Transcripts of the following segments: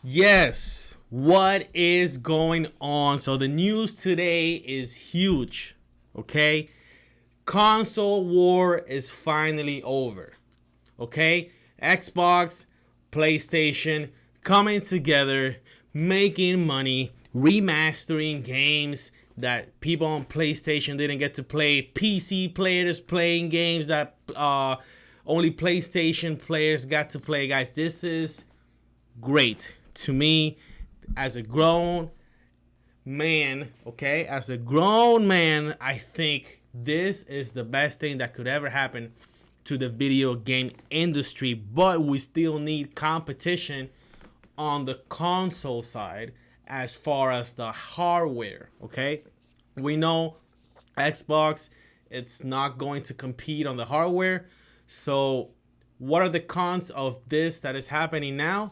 Yes, what is going on? So the news today is huge. Okay, console war is finally over. Okay, Xbox, PlayStation coming together, making money, remastering games that people on PlayStation didn't get to play. PC players playing games that only PlayStation players got to play. Guys, this is great to me as a grown man. Okay, as a grown man, I think this is the best thing that could ever happen to the video game industry. But we still need competition on the console side as far as the hardware. Okay, we know Xbox, it's not going to compete on the hardware. So what are the cons of this that is happening now?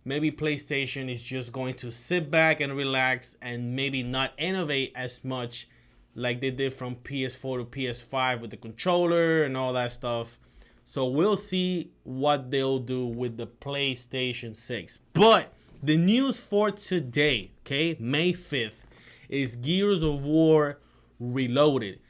Maybe PlayStation is just going to sit back and relax and maybe not innovate as much like they did from PS4 to PS5 with the controller and all that stuff. So we'll see what they'll do with the PlayStation 6. But the news for today, okay, May 5th, is Gears of War Reloaded.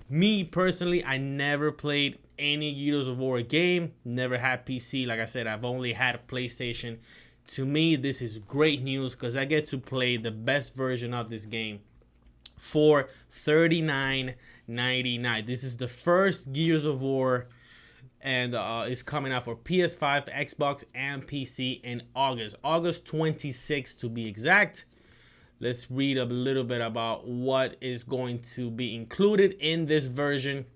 Me personally, I never played any Gears of War game, never had PC. Like I said, I've only had a PlayStation. To me, this is great news because I get to play the best version of this game for $39.99. This is the first Gears of War, and it's coming out for PS5, Xbox, and PC in August 26th to be exact. Let's read a little bit about what is going to be included in this version.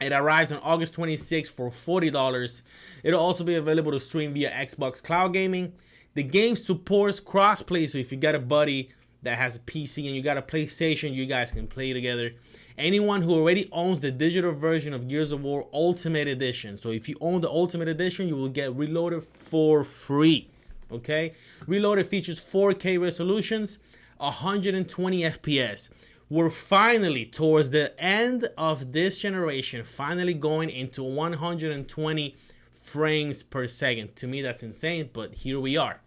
It arrives on August 26th for $40. It'll also be available to stream via Xbox Cloud Gaming. The game supports crossplay, so if you got a buddy that has a PC and you got a PlayStation, you guys can play together. Anyone who already owns the digital version of Gears of War Ultimate Edition, so if you own the Ultimate Edition, you will get Reloaded for free. Okay, Reloaded features 4K resolutions, 120 FPS. We're finally towards the end of this generation, finally going into 120 frames per second. To me, that's insane, but here we are.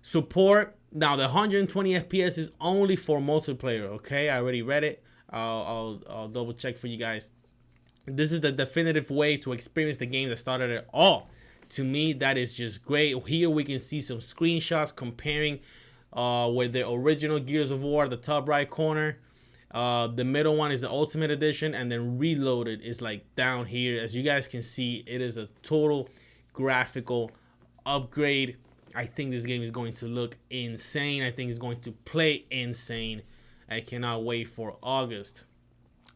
Support, now the 120 FPS is only for multiplayer. Okay, I already read it. I'll double check for you guys. This is the definitive way to experience the game that started it all. To me, that is just great. Here we can see some screenshots comparing with the original Gears of War, the top right corner. The middle one is the Ultimate Edition, and then Reloaded is like down here. As you guys can see, it is a total graphical upgrade. I think this game is going to look insane. I think it's going to play insane. I cannot wait for August.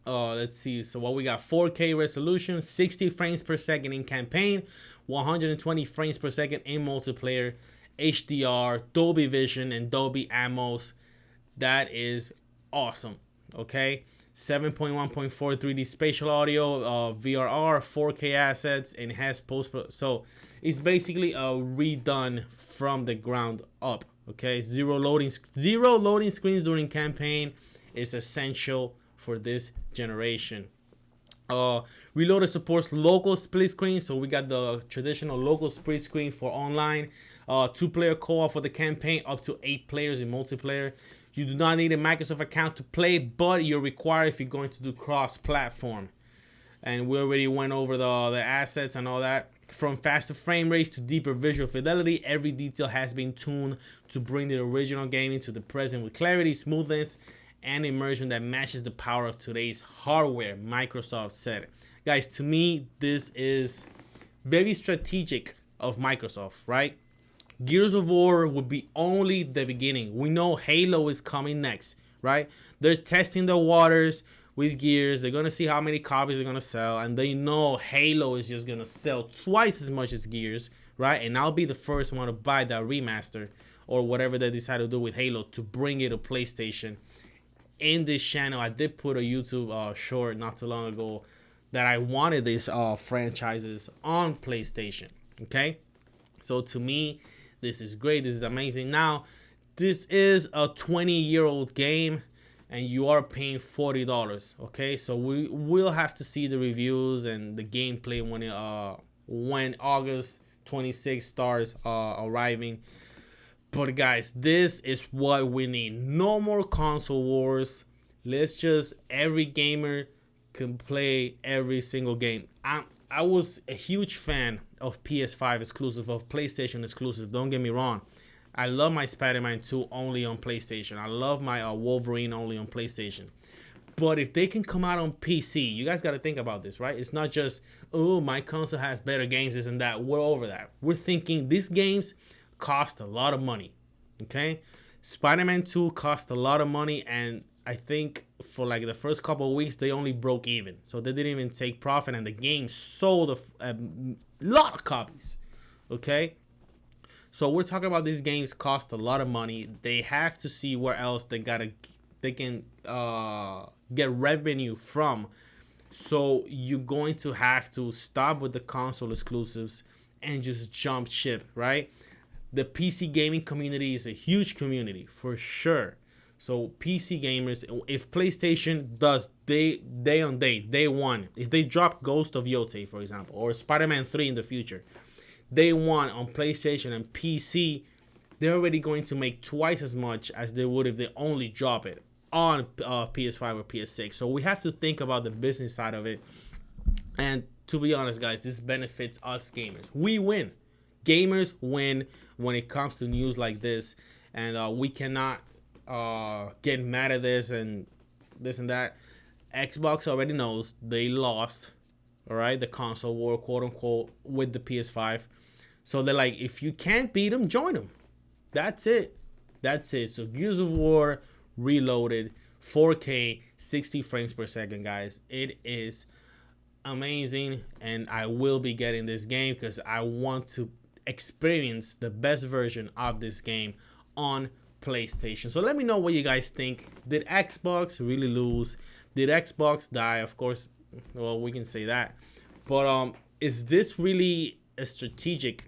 Let's see. So what we got: 4K resolution, 60 frames per second in campaign, 120 frames per second in multiplayer, HDR, Dolby Vision, and Dolby Atmos. That is awesome. Okay, 7.1.4 3D spatial audio, VRR, 4K assets, and has post. So it's basically a redone from the ground up. Okay, zero loading screens during campaign is essential for this generation. Reloaded supports local split screen, so we got the traditional local split screen for online. 2-player co-op for the campaign, up to 8 players in multiplayer. You do not need a Microsoft account to play, but you're required if you're going to do cross-platform. And we already went over the assets and all that. From faster frame rates to deeper visual fidelity, every detail has been tuned to bring the original game into the present with clarity, smoothness, and immersion that matches the power of today's hardware, Microsoft said. Guys, to me, this is very strategic of Microsoft, right? Gears of War would be only the beginning. We know Halo is coming next, right? They're testing the waters with Gears. They're going to see how many copies they're going to sell. And they know Halo is just going to sell twice as much as Gears, right? And I'll be the first one to buy that remaster or whatever they decide to do with Halo to bring it to PlayStation. In this channel, I did put a YouTube short not too long ago that I wanted these franchises on PlayStation, okay? So to me, this is great. This is amazing. Now, this is a 20-year-old game, and you are paying $40. Okay, so we will have to see the reviews and the gameplay when August 26th starts arriving. But guys, this is what we need. No more console wars. Let's just, every gamer can play every single game. I was a huge fan of PS5 exclusive, of PlayStation exclusive. Don't get me wrong. I love my Spider-Man 2 only on PlayStation. I love my Wolverine only on PlayStation. But if they can come out on PC, you guys got to think about this, right? It's not just, oh, my console has better games, this and that. We're over that. We're thinking these games cost a lot of money, okay? Spider-Man 2 cost a lot of money, and I think for like the first couple of weeks, they only broke even. So they didn't even take profit, and the game sold a lot of copies, okay? So we're talking about these games cost a lot of money. They have to see where else they can get revenue from. So you're going to have to stop with the console exclusives and just jump ship, right? The PC gaming community is a huge community for sure. So PC gamers, if PlayStation does day one, if they drop Ghost of Yotei, for example, or Spider-Man 3 in the future, day one on PlayStation and PC, they're already going to make twice as much as they would if they only drop it on PS5 or PS6. So we have to think about the business side of it. And to be honest, guys, this benefits us gamers. We win. Gamers win when it comes to news like this. And we cannot get mad at this and that. Xbox already knows they lost, all right, the console war, quote unquote, with the PS5. So they're like, if you can't beat them, join them. That's it. That's it. So Gears of War Reloaded, 4K, 60 frames per second, guys. It is amazing, and I will be getting this game because I want to experience the best version of this game on PlayStation. So let me know what you guys think. Did Xbox really lose? Did Xbox die? Of course, well, we can say that. But is this really a strategic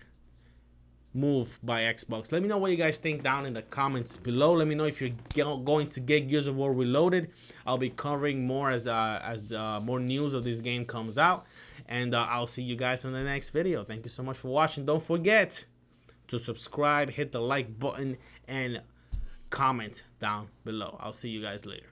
move by Xbox? Let me know what you guys think down in the comments below. Let me know if you're going to get Gears of War Reloaded. I'll be covering more as more news of this game comes out, and I'll see you guys in the next video. Thank you so much for watching. Don't forget to subscribe, hit the like button, and comment down below. I'll see you guys later.